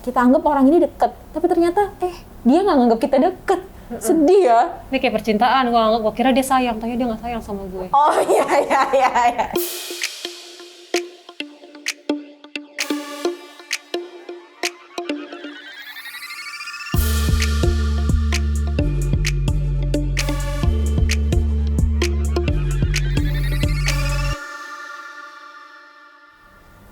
kita anggap orang ini deket, tapi ternyata dia nggak nganggap kita deket. Sedih ya. Ini kayak percintaan, gue kira dia sayang, tapi dia nggak sayang sama gue. Oh iya.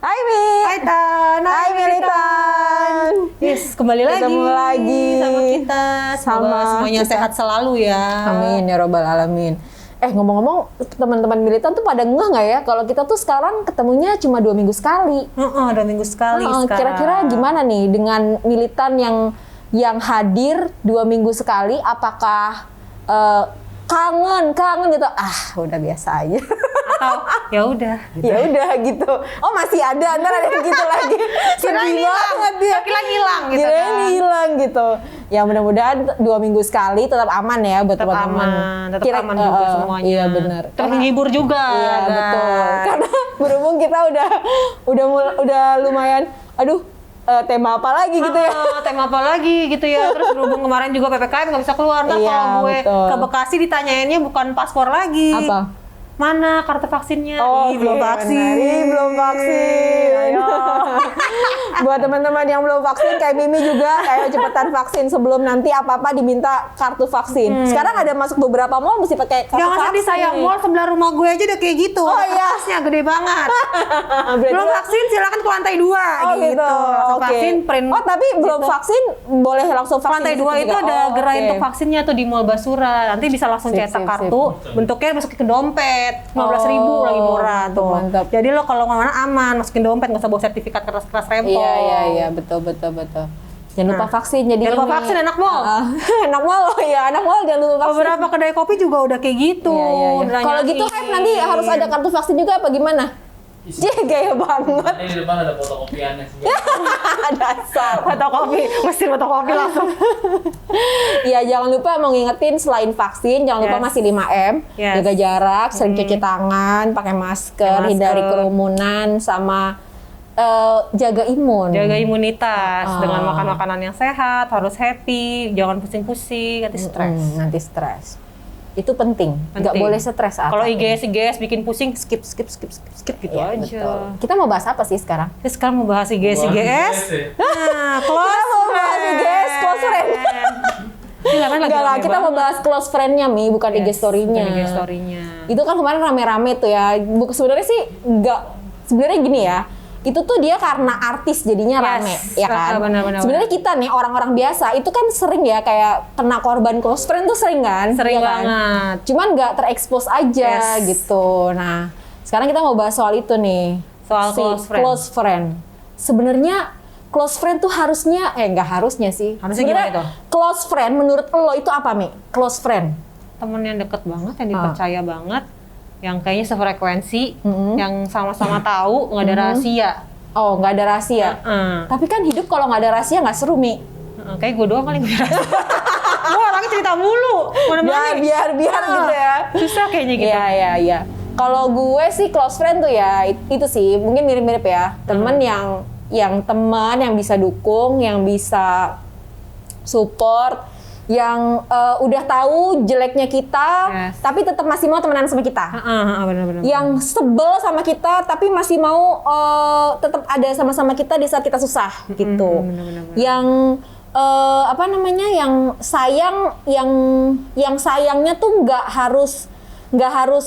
Hai Mi. Hai Tan, Hai Militan. Yes, kembali Ketemu lagi sama kita. Semoga semuanya sehat selalu ya. Amin ya robbal alamin. Ngomong-ngomong, teman-teman Militan tuh pada ngeh nggak ya kalau kita tuh sekarang ketemunya cuma 2 minggu sekali. 2 minggu sekali sekarang. Kira-kira gimana nih dengan Militan yang hadir 2 minggu sekali? Apakah kangen gitu? Udah biasa aja. Atau ya udah. Gitu. Ya udah gitu. Oh masih ada, ntar ada yang gitu lagi. Sedih banget dia. Kira hilang gitu Kira kan. hilang gitu. Ya mudah-mudahan 2 minggu sekali tetap aman ya buat Tetap teman-teman. tetap aman juga semuanya. Iya benar. Terus menghibur juga. Iya kan? betul. Karena berhubung kita udah lumayan. Tema apa lagi gitu ya? Tema apa lagi gitu ya. Terus berhubung kemarin juga PPKM nggak bisa keluar. Nah, Iya, kalau gue betul. ke Bekasi ditanyainnya bukan paspor lagi. Apa? Mana kartu vaksinnya? Belum vaksin. Belum vaksin. Ayo. Buat teman-teman yang belum vaksin kayak Mimi juga, kayak cepetan vaksin sebelum nanti apa-apa diminta kartu vaksin. Sekarang ada masuk beberapa mall mesti pakai kartu Jangan vaksin. sedih sayang, mall sebelah rumah gue aja udah kayak gitu. Oh iya. Kertasnya gede banget. Berarti Belum vaksin silakan ke lantai 2 Oh gitu. Langsung Oke. vaksin print. Oh tapi belum gitu. vaksin boleh langsung vaksin. Lantai di 2 situ itu juga? ada gerai Oke. untuk vaksinnya tuh di Mall Basura. Nanti bisa langsung Sip, cetak sip, kartu, bentuknya masukin ke dompet. 15.000 lagi murah tuh. Mantap. Jadi lo kalau kemana aman, masukin dompet, nggak usah bawa sertifikat kertas-kertas rempong. Iya, betul. Jangan lupa vaksin jadi Jangan lupa ini. vaksin, anak mall. Anak mall, anak mall jangan lupa vaksin. Beberapa kedai kopi juga udah kayak gitu. Iya. Kalau gitu hype nanti harus ada kartu vaksin juga apa gimana? Gaya banget. Ini di depan ada fotokopiannya sih. Dasar. Fotokopi, mesin fotokopi langsung. Iya, jangan lupa mau ngingetin selain vaksin, jangan lupa Yes. masih 5M, Yes. jaga jarak, sering cuci tangan, pakai masker, hindari kerumunan, sama jaga imun. Jaga imunitas dengan makan makanan yang sehat, harus happy, jangan pusing-pusing, nanti stres. Nanti stres. Itu penting. Nggak boleh stres. Kalau IGS bikin pusing, skip gitu Iya, aja. betul. Kita mau bahas apa sih sekarang? Jadi sekarang mau bahas IGS. Nah, close Kita mau bahas IGS, close friend. Enggak lah, kita mau bahas close friend-nya Mi, bukan IG story-nya. IG story-nya. Itu kan kemarin rame-rame tuh ya. Sebenarnya sih sebenarnya gini ya. Itu tuh dia karena artis jadinya rame, ya kan? Benar. Sebenarnya kita nih orang-orang biasa itu kan sering ya kayak kena korban close friend tuh sering kan? Sering ya kan? banget. Cuman nggak terekspos aja gitu. Nah, sekarang kita mau bahas soal itu nih. Soal close friend. Sebenarnya close friend tuh harusnya, nggak harusnya sih. Harusnya Sebenarnya gimana itu? close friend menurut lo itu apa Mi? Close friend? Temen yang deket banget, yang dipercaya banget, yang kayaknya sefrekuensi, yang sama-sama tahu, nggak ada rahasia. Oh, nggak ada rahasia. Tapi kan hidup kalau nggak ada rahasia nggak seru Mi. Kayak gue doang kali nggak ada rahasia. Gue orangnya cerita mulu. Biar gitu ya. Susah kayaknya gitu. Iya. Kalau gue sih close friend tuh ya itu sih mungkin mirip-mirip ya. Temen yang teman yang bisa dukung, yang bisa support, yang udah tahu jeleknya kita, tapi tetap masih mau temenan sama kita. Benar. Yang sebel sama kita, tapi masih mau tetap ada sama-sama kita di saat kita susah gitu. Benar. Yang yang sayang, yang sayangnya tuh nggak harus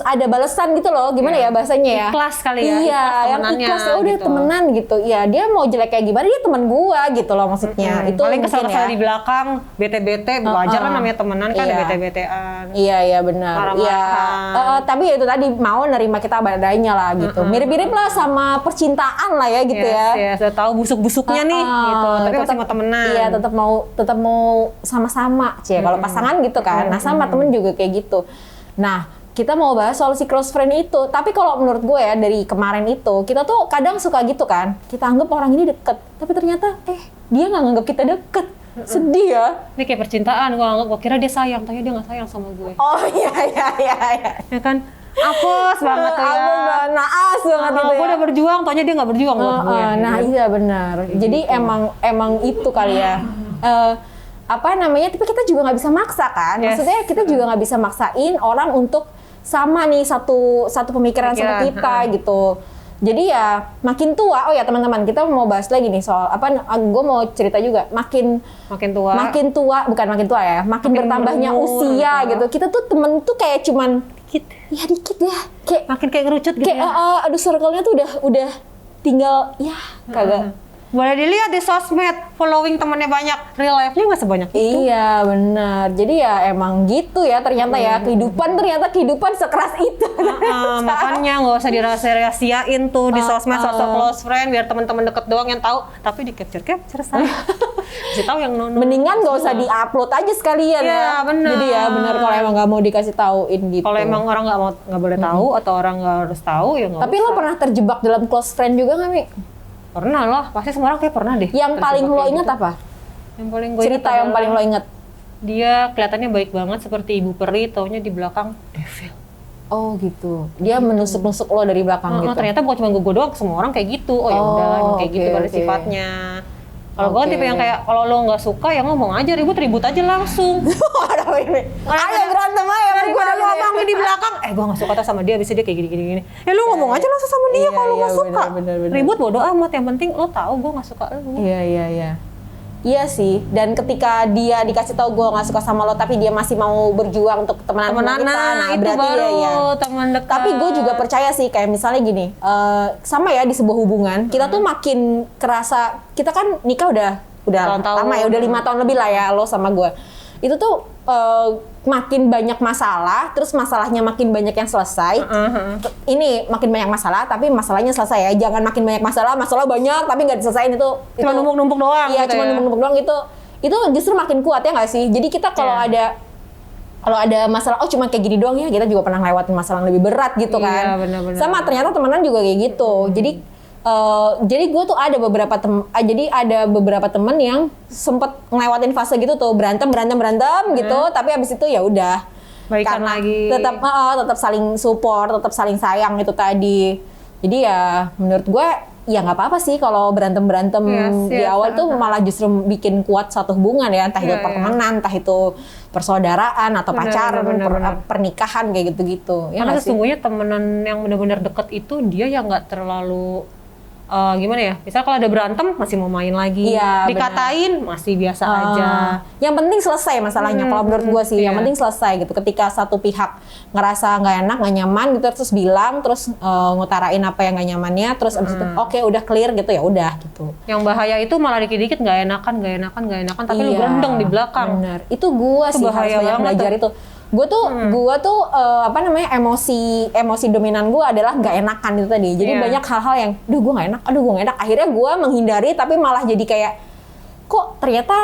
ada balasan gitu loh, gimana ya bahasanya ya? Ikhlas kali ya, Iya, yang ikhlas ya udah gitu. temenan gitu. Ya dia mau jelek kayak gimana dia teman gua gitu loh maksudnya. Itu paling mungkin kesal-kesal ya. di belakang, bete-bete, wajar kan namanya temenan kan Iya. bete-betean. Iya benar. Marah-marahan. Tapi ya itu tadi mau nerima kita apa adanya lah gitu. Mirip-mirip lah sama percintaan lah ya gitu ya. Sudah tahu busuk-busuknya nih gitu, tapi masih mau temenan. Iya, tetap mau sama-sama, Kalau pasangan gitu kan. Nah, sama temen juga kayak gitu. Nah, kita mau bahas soal si close friend itu. Tapi kalau menurut gue ya dari kemarin itu, kita tuh kadang suka gitu kan. Kita anggap orang ini deket, tapi ternyata dia nggak nganggap kita deket. Sedih ya. Ini kayak percintaan, gue kira dia sayang, tapi dia nggak sayang sama gue. Oh iya. Ya kan? Apes banget tuh ya. Apes banget, naas banget gitu Gue ya. udah berjuang, taunya dia nggak berjuang buat gue. Nah iya benar. Jadi emang itu kali ya. Apa namanya? Tapi kita juga nggak bisa maksa kan. Yes. Maksudnya kita juga nggak bisa maksain orang untuk sama nih satu pemikiran sama kita gitu. Jadi ya makin tua. Oh ya teman-teman, kita mau bahas lagi nih soal apa? Gue mau cerita juga. Makin tua, bukan makin tua ya. Makin bertambahnya usia gitu. Kita tuh temen tuh kayak cuman dikit ya. Kayak makin kayak ngerucut gitu kayak, ya. aduh circle-nya tuh udah tinggal ya kagak. Boleh dilihat di sosmed, following temennya banyak, real life-nya nggak sebanyak itu. Iya benar. Jadi ya emang gitu ya ternyata ya kehidupan sekeras itu. Makanya nggak usah dirahasiain tuh di sosmed sosok close friend biar teman-teman deket doang yang tahu, tapi di capture saya. Kasih tahu yang nonton. Mendingan nggak usah diupload aja sekalian ya. Iya benar. Jadi ya benar kalau emang nggak mau dikasih tauin gitu. Kalau emang orang nggak boleh tahu atau orang nggak harus tahu ya nggak. Tapi lo pernah terjebak dalam close friend juga nggak Mi? Pernah lah, pasti semua orang kayak pernah deh. Yang paling lo inget apa? Yang paling gue Cerita yang paling lo inget? Dia kelihatannya baik banget seperti ibu peri, taunya di belakang devil. Oh gitu. Dia menusuk-nusuk lo dari belakang gitu. Ternyata bukan cuma gue doang, semua orang kayak gitu. Oh ya udah, emang kayak gitu pada sifatnya. Kalau gue tipe yang kayak kalau lo nggak suka ya ngomong aja, ribut aja langsung. Ayo berantem aja. Gue udah ngomongin di belakang, gue nggak suka tuh sama dia, abis itu dia kayak gini. Ya lo ngomong aja langsung sama dia kalau lo nggak suka. Bener. Ribut bodo amat, yang penting lo tahu gue nggak suka lo. Iya. Iya sih, dan ketika dia dikasih tahu gue nggak suka sama lo, tapi dia masih mau berjuang untuk temenan sama kita, nah itu berarti baru ya. teman dekat. Tapi gue juga percaya sih, kayak misalnya gini, sama ya di sebuah hubungan, kita tuh makin kerasa, kita kan nikah udah lama ya, udah 5 tahun lebih lah ya lo sama gue. Itu tuh makin banyak masalah, terus masalahnya makin banyak yang selesai. Ini makin banyak masalah, tapi masalahnya selesai ya. Jangan makin banyak masalah banyak, tapi nggak diselesain itu. Cuma numpuk-numpuk doang. Iya, gitu cuma numpuk-numpuk doang itu justru makin kuat ya nggak sih? Jadi kita kalau ada masalah, oh cuma kayak gini doang ya, kita juga pernah lewatin masalah yang lebih berat gitu kan. Iya, benar-benar. Sama ternyata temenan juga kayak gitu. Jadi gue tuh ada beberapa temen yang sempet ngelewatin fase gitu tuh, berantem gitu, tapi abis itu ya udah baikan karena lagi. tetap saling support, tetap saling sayang itu tadi. Jadi ya menurut gue ya nggak apa-apa sih kalau berantem di awal tuh malah justru bikin kuat satu hubungan ya, entah itu pertemanan, entah itu persaudaraan atau pacaran, pernikahan kayak gitu-gitu. Ya karena sesungguhnya temenan yang benar-benar deket itu dia yang nggak terlalu gimana ya? Misal kalau ada berantem masih mau main lagi, dikatain masih biasa aja. Yang penting selesai masalahnya. Kalau menurut gue sih, yang penting selesai gitu. Ketika satu pihak ngerasa nggak enak, nggak nyaman gitu, terus bilang, terus ngutarain apa yang nggak nyamannya, terus abis itu oke, udah clear gitu ya udah gitu. Yang bahaya itu malah dikit-dikit nggak enakan, tapi lu berendang di belakang. Bener. Itu gue sih harus banyak belajar itu. Gue tuh emosi dominan gue adalah nggak enakan itu tadi. Jadi banyak hal-hal yang, gue nggak enak. Akhirnya gue menghindari, tapi malah jadi kayak, kok ternyata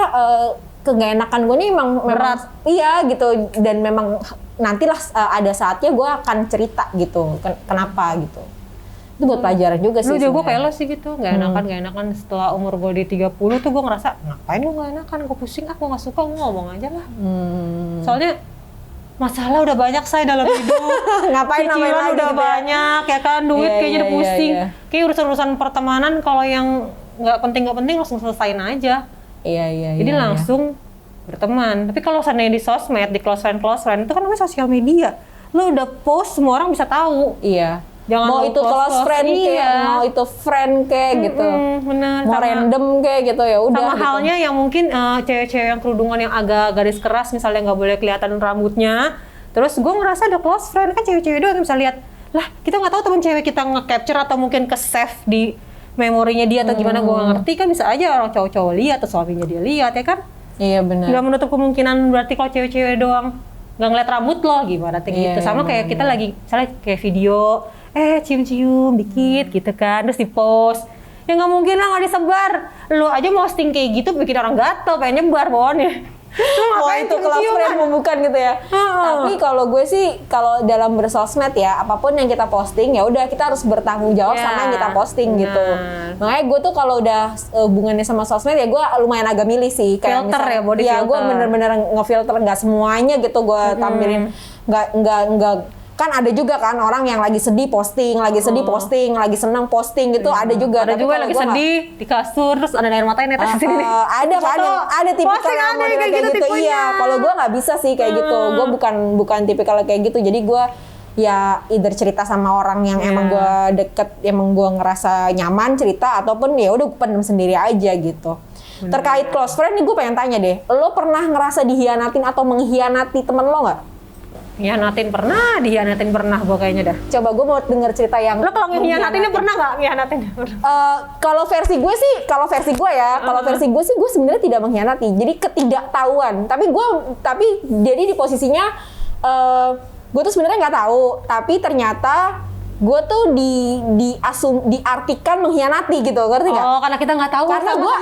nggak enakan gue nih memang berat. Iya gitu. Dan memang nantilah ada saatnya gue akan cerita gitu, kenapa gitu. Itu buat pelajaran juga sih. Lu juga kayak lo sih gitu, nggak enakan. Setelah umur gue di 30 tuh gue ngerasa, ngapain gue nggak enakan, gue pusing, gue nggak suka, gue ngomong aja lah. Soalnya masalah udah banyak saya dalam hidup. Ngapain nambahin lagi udah gitu banyak ya kan, duit kayaknya udah pusing. Kayak urusan pertemanan kalau yang nggak penting langsung selesain aja. Iya. Jadi langsung berteman. Tapi kalau seandainya di sosmed, di close friend itu kan namanya sosial media. Lo udah post, semua orang bisa tahu. Iya. Jangan mau itu close friend kayak, mau itu friend kayak gitu. Bener. Mau random kayak gitu ya udah. Sama gitu. halnya yang mungkin cewek-cewek yang kerudungan yang agak garis keras, misalnya nggak boleh kelihatan rambutnya. Terus gue ngerasa ada close friend kan cewek-cewek doang yang bisa lihat. Lah kita nggak tahu teman cewek kita nge-capture atau mungkin ke-save di memorinya dia atau gimana, gue nggak ngerti kan, bisa aja orang cowok-cowok lihat atau suaminya dia lihat ya kan. Iya benar. Nggak menutup kemungkinan berarti kalau cewek-cewek doang nggak ngeliat rambut lo gimana gitu. Sama kayak kita lagi misalnya kayak video cium-cium dikit gitu kan, terus di-post. Ya nggak mungkin lah nggak disebar. Lu aja posting kayak gitu bikin orang gatel, pengen nyebar bawahnya. Wah itu close friend bukan gitu ya. Tapi kalau gue sih, kalau dalam bersosmed ya, apapun yang kita posting ya udah kita harus bertanggung jawab sama yang kita posting gitu. Makanya gue tuh kalau udah hubungannya sama sosmed ya gue lumayan agak milih sih. Kayak filter misalnya, ya, body filter. filter. Gue bener-bener ngefilter, nggak semuanya gitu gue tampilin. Nggak kan ada juga kan orang yang lagi sedih posting, lagi sedih posting, lagi senang posting gitu, ada juga. Ada Tapi juga kalau lagi gua nggak- sedih di kasur terus ada air matanya netes di sini. ada kan ada tipikal Posting yang ada model kayak kayak gitu gitu. tipenya. Iya, kalau gue nggak bisa sih kayak gitu. Gue bukan tipikal kayak gitu. Jadi gue ya either cerita sama orang yang emang gue deket, emang gue ngerasa nyaman cerita, ataupun ya udah pendem sendiri aja gitu. Terkait close friend nih, gue pengen tanya deh, lo pernah ngerasa dihianatin atau mengkhianati temen lo nggak? Dihianatin pernah gue kayaknya dah. Coba gue mau denger cerita yang Lo kalau ngehianatinnya pernah nggak ngehianatin? Kalau versi gue sih, kalau versi gue sih gue sebenarnya tidak mengkhianati. Jadi ketidaktahuan. Tapi jadi di posisinya gue tuh sebenarnya nggak tahu. Tapi ternyata gue tuh diartikan mengkhianati gitu, ngerti nggak? Oh, karena kita nggak tahu. Karena gue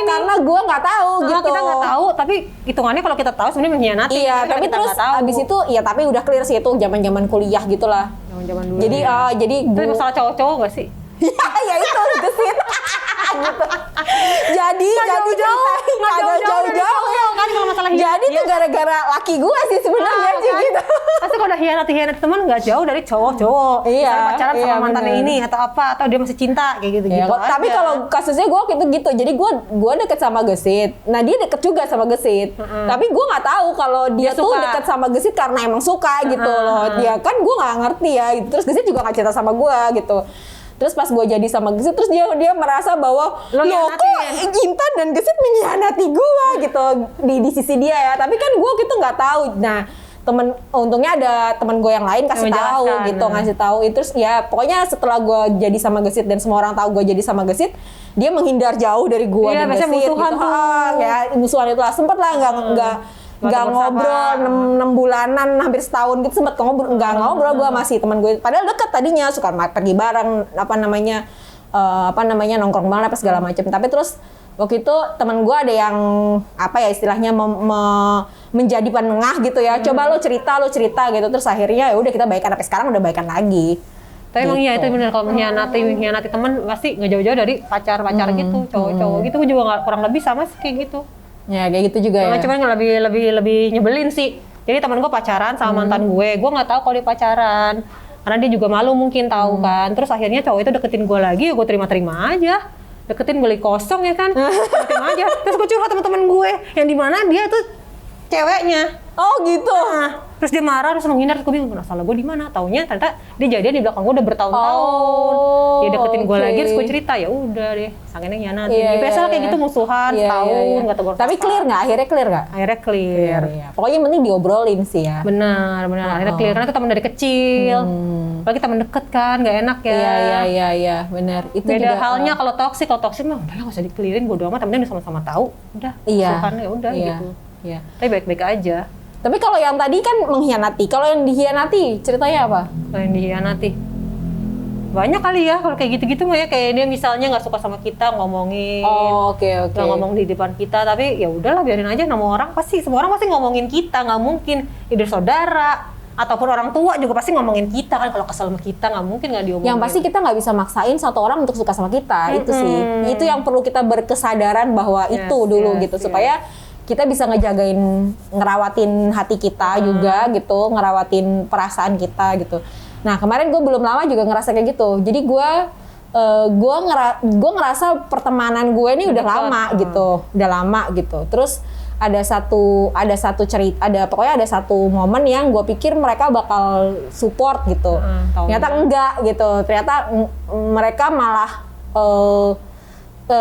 karena gue nggak tahu gitu. kita nggak tahu, tapi hitungannya kalau kita tahu sebenarnya mengkhianati. Iya, Karena tapi kita terus nggak tahu. abis itu ya tapi udah clear sih itu zaman kuliah gitulah. Zaman dulu. Jadi jadi itu gue masalah cowok-cowok nggak sih? ya itu gesit gitu. Jadi Nggak jauh-jauh kan kalau masalah Jadi tuh gara-gara laki gue sih sebenarnya sih kan? gitu. Pasti kalau udah hianati teman nggak jauh dari cowok-cowok. Iya, Misalnya pacaran iya, sama mantannya bener. ini atau apa, atau dia masih cinta kayak gitu Ya, tapi kalau kasusnya gue waktu itu gitu, jadi gue deket sama Gesit. Nah dia deket juga sama Gesit. Tapi gue nggak tahu kalau dia tuh suka. deket sama Gesit karena emang suka gitu loh. Dia kan gue nggak ngerti ya. Terus Gesit juga nggak cerita sama gue gitu. Terus pas gue jadi sama Gesit, terus dia merasa bahwa Lo loh kok ngianatin. Intan dan Gesit mengkhianati gue gitu di sisi dia ya. Tapi kan gue gitu nggak tahu. Nah untungnya ada temen gue yang lain kasih Yang tahu menjelaskan, gitu, ngasih tahu. Terus ya pokoknya setelah gue jadi sama Gesit dan semua orang tahu gue jadi sama Gesit, dia menghindar jauh dari gue Iya, dan biasanya Gesit musuhan gitu. tuh. Ya musuhan itu lah, sempet lah nggak ngobrol 6 bulanan, hampir setahun gitu sempet ngobrol, nggak ngobrol gue masih teman gue, padahal deket tadinya, suka pergi bareng nongkrong bareng apa segala macam. Tapi terus waktu itu teman gue ada yang apa ya istilahnya menjadi penengah gitu ya, coba lo cerita gitu, terus akhirnya ya udah kita baikan, sampai sekarang udah baikan lagi. Tapi emang iya itu benar, kalau mengkhianati teman pasti nggak jauh-jauh dari pacar gitu, cowok-cowok gitu. Gue juga kurang lebih sama sih kayak gitu. Ya kayak gitu juga ya. Cuman lebih nyebelin sih. Jadi teman gue pacaran sama mantan gue nggak tahu kalau dia pacaran, karena dia juga malu mungkin tahu kan. Terus akhirnya cowok itu deketin gue lagi, gue terima aja. Deketin beli kosong ya kan, terima aja. Terus gue curhat teman-teman gue yang di mana dia tuh ceweknya. Oh gitu. Nah, terus dia marah, terus menghindar, terus gue bingung, salah gue di mana? Taunya ternyata dia jadian di belakang gue udah bertahun-tahun. Dia deketin gue lagi, terus gue cerita, ya udah deh, sangennya ngianatin. Iya, Biasa kayak gitu musuhan, setahun, nggak tegur. Tapi clear nggak? Akhirnya clear nggak? Akhirnya clear. Iya. Pokoknya yang penting diobrolin sih ya. Benar. Akhirnya clear, karena itu teman dari kecil. Apalagi teman deket kan, nggak enak ya. Iya, benar. Itu Beda juga, halnya kalau toksik mah udahlah nggak usah dikelirin, bodo amat, temennya udah sama-sama tahu, udah. Iya. Musuhan ya udah Iya. gitu. Iya. Tapi baik-baik aja. Tapi kalau yang tadi kan mengkhianati, kalau yang dihianati ceritanya apa? Kalau yang dihianati banyak kali ya, kalau kayak gitu-gitu mah ya, kayak dia misalnya nggak suka sama kita ngomongin, Oh, oke. nggak ngomong di depan kita, tapi ya udahlah biarin aja, semua orang pasti ngomongin kita, nggak mungkin either saudara ataupun orang tua juga pasti ngomongin kita kan, kalau kesel sama kita nggak mungkin nggak diomongin. Yang pasti kita nggak bisa maksain satu orang untuk suka sama kita, itu sih. Itu yang perlu kita berkesadaran bahwa itu dulu gitu, supaya kita bisa ngerawatin hati kita juga gitu, ngerawatin perasaan kita gitu. Nah kemarin gue belum lama juga ngerasa kayak gitu. Jadi gue ngerasa pertemanan gue ini udah lama gitu. Terus ada satu cerita, pokoknya ada satu momen yang gue pikir mereka bakal support gitu. Ternyata enggak gitu. Ternyata mereka malah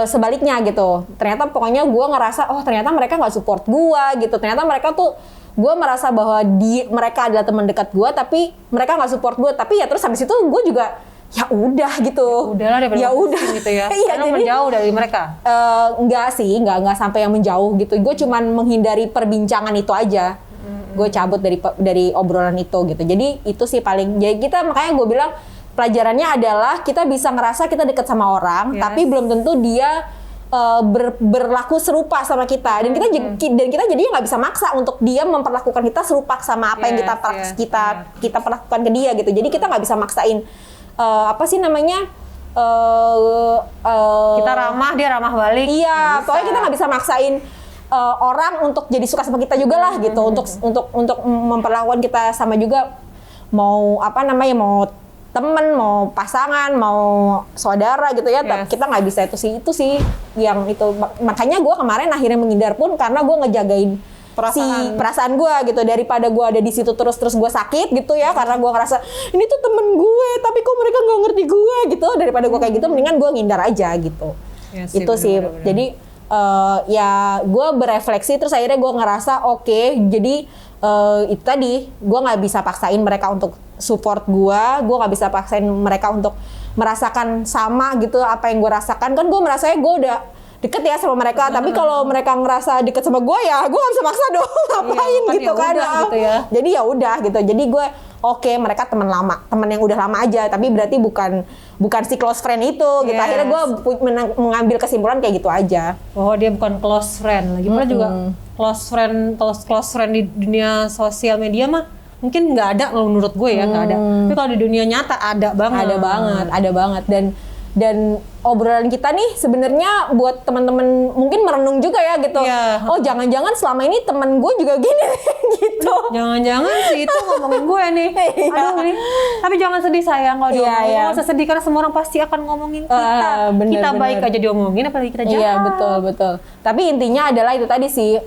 sebaliknya gitu. Ternyata pokoknya gue ngerasa ternyata mereka nggak support gue gitu. Ternyata mereka tuh, gue merasa bahwa mereka adalah teman dekat gue, tapi mereka nggak support gue. Tapi ya terus habis itu gue juga ya udah gitu. Udahlah daripada gitu ya. Iya, jadi menjauh dari mereka. Enggak sih, enggak sampai yang menjauh gitu. Gue cuman menghindari perbincangan itu aja. Gue cabut dari obrolan itu gitu. Jadi itu sih paling. Jadi kita makanya gue bilang, pelajarannya adalah kita bisa ngerasa kita dekat sama orang, tapi belum tentu dia berlaku serupa sama kita, dan kita jadinya nggak bisa maksa untuk dia memperlakukan kita serupa sama apa yang kita perlakukan ke dia gitu. Jadi kita nggak bisa maksain kita ramah, dia ramah balik. Iya, pokoknya kita nggak bisa maksain orang untuk jadi suka sama kita juga lah gitu, untuk memperlakukan kita sama juga. mau apa namanya, mau temen, mau pasangan, mau saudara gitu ya. Yes. Kita nggak bisa itu sih yang itu. Makanya gue kemarin akhirnya menghindar pun karena gue ngejagain perasaan gue gitu, daripada gue ada di situ terus gue sakit gitu ya, karena gue ngerasa ini tuh temen gue tapi kok mereka nggak ngerti gue gitu, daripada gue kayak gitu mendingan gue ngindar aja gitu. Ya Itu sih bener-bener. jadi ya gue berefleksi terus akhirnya gue ngerasa oke, jadi itu tadi gue nggak bisa paksain mereka untuk support gue nggak bisa paksain mereka untuk merasakan sama gitu apa yang gue rasakan. Kan gue merasanya gue udah deket ya sama mereka, tapi kalau mereka ngerasa deket sama gue ya gue gak bisa maksa dong ngapain kan gitu ya kan. udah gitu ya. Jadi ya udah gitu, jadi gue oke, mereka teman lama, teman yang udah lama aja, tapi berarti bukan si close friend itu gitu. Yes. Akhirnya gue mengambil kesimpulan kayak gitu aja. Bahwa dia bukan close friend lagi, padahal juga close friend di dunia sosial media mah mungkin nggak ada kalau menurut gue ya, nggak ada. Tapi kalau di dunia nyata ada banget. Ada banget dan obrolan kita nih sebenarnya buat teman-teman mungkin merenung juga ya gitu. Iya. Oh, jangan-jangan selama ini temen gue juga gini gitu. Jangan-jangan sih itu ngomongin gue nih. Aduh ini. Tapi jangan sedih sayang kalau Iya, diomongin. iya. Nggak usah sedih karena semua orang pasti akan ngomongin kita. Bener, Kita baik bener. aja diomongin, apalagi kita jahat. Iya, betul. Tapi intinya adalah itu tadi sih,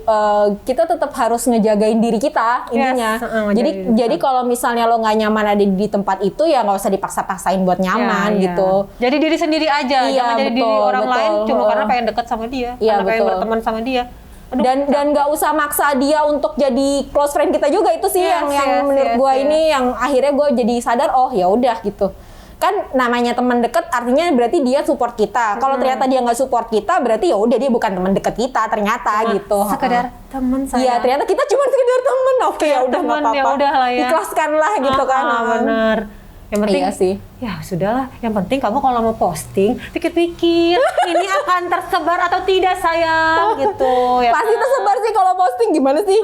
kita tetap harus ngejagain diri kita intinya. Yes, Jadi kalau misalnya lo nggak nyaman ada di tempat itu ya nggak usah dipaksa-paksain buat nyaman Iya, iya. gitu. Jadi diri sendiri aja, Iya, jangan jadi diri betul, orang betul. lain cuma karena pengen dekat sama dia, Iya, karena pengen betul. berteman sama dia. Aduh, Dan nggak usah maksa dia untuk jadi close friend kita juga, itu sih Yes, yang menurut yes, gue yes. ini yang akhirnya gue jadi sadar, oh ya udah gitu. Kan namanya teman deket artinya berarti dia support kita. Kalau ternyata dia nggak support kita berarti ya udah dia bukan teman deket kita ternyata gitu. sekedar teman saya. Iya, ternyata kita cuma sekedar teman. Oke, ya udah nggak teman, ya apa-apa. udah lah ya. Ikhlaskanlah gitu kan. Bener. Yang penting, Iya sih. ya sudahlah. Yang penting kamu kalau mau posting, pikir-pikir ini akan tersebar atau tidak sayang gitu. Ya Pasti kan? tersebar sih kalau posting, gimana sih?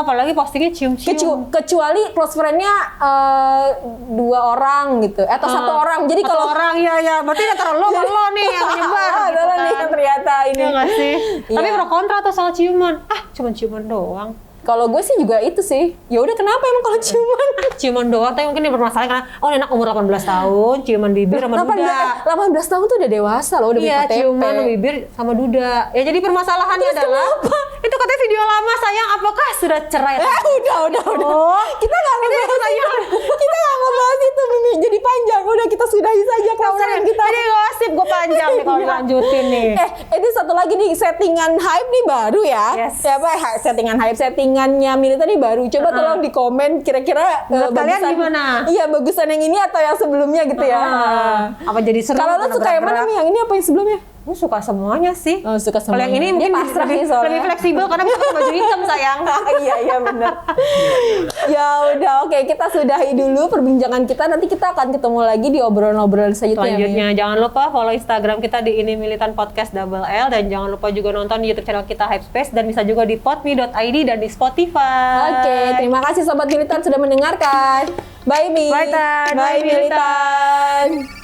Apalagi postingnya cium-cium. Kecuali close friend-nya 2 orang gitu, atau 1 orang. Jadi Atau kalau orang, ya berarti antara lo sama lo nih yang menyebar. gitu adalah nih kan. yang ternyata ini. Iya nggak sih? Iya. Tapi pro kontra tuh soal ciuman. Cuma ciuman doang. Kalau gue sih juga itu sih. Ya udah, kenapa emang kalau ciuman? Ciuman doang, tapi mungkin dia bermasalah karena anak umur 18 tahun, ciuman bibir sama duda. 18 tahun tuh udah dewasa loh, udah Iya, BKTP. ciuman bibir sama duda. Ya jadi permasalahannya Terus adalah kenapa? itu katanya video lama sayang, apakah sudah cerai? Udah. Oh, Kita nggak ngebahas itu. Kita nggak ngebahas itu, Mimi. Jadi panjang. Udah, kita sudahi saja klausulan kita. Jadi gosip gue panjang nih kalau Iya. dilanjutin nih. Ini satu lagi nih, settingan hype nih baru ya. Yes. Ya apa, settingannya Milita nih baru. Coba tolong di komen kira-kira Menurut kalian gimana? Iya, bagusan yang ini atau yang sebelumnya gitu ya. Apa jadi seru? Kalau lo suka yang mana nih? Yang ini apa yang sebelumnya? Gue suka semuanya sih. Oh, suka Kalau yang semuanya. ini Dia mungkin pasrah lebih, sih soalnya. lebih fleksibel karena bisa pakai baju hitam sayang. Iya benar. Ya udah, oke, kita sudahi dulu perbincangan kita. Nanti kita akan ketemu lagi di obrolan-obrolan selanjutnya. Selanjutnya jangan lupa follow Instagram kita di Ini Militan Podcast Double L, dan jangan lupa juga nonton di YouTube channel kita Hypespace, dan bisa juga di podme.id dan di Spotify. Oke, terima kasih Sobat Militan sudah mendengarkan. Bye Mi. Bye, Tan. Bye Bye, Militan. Militan.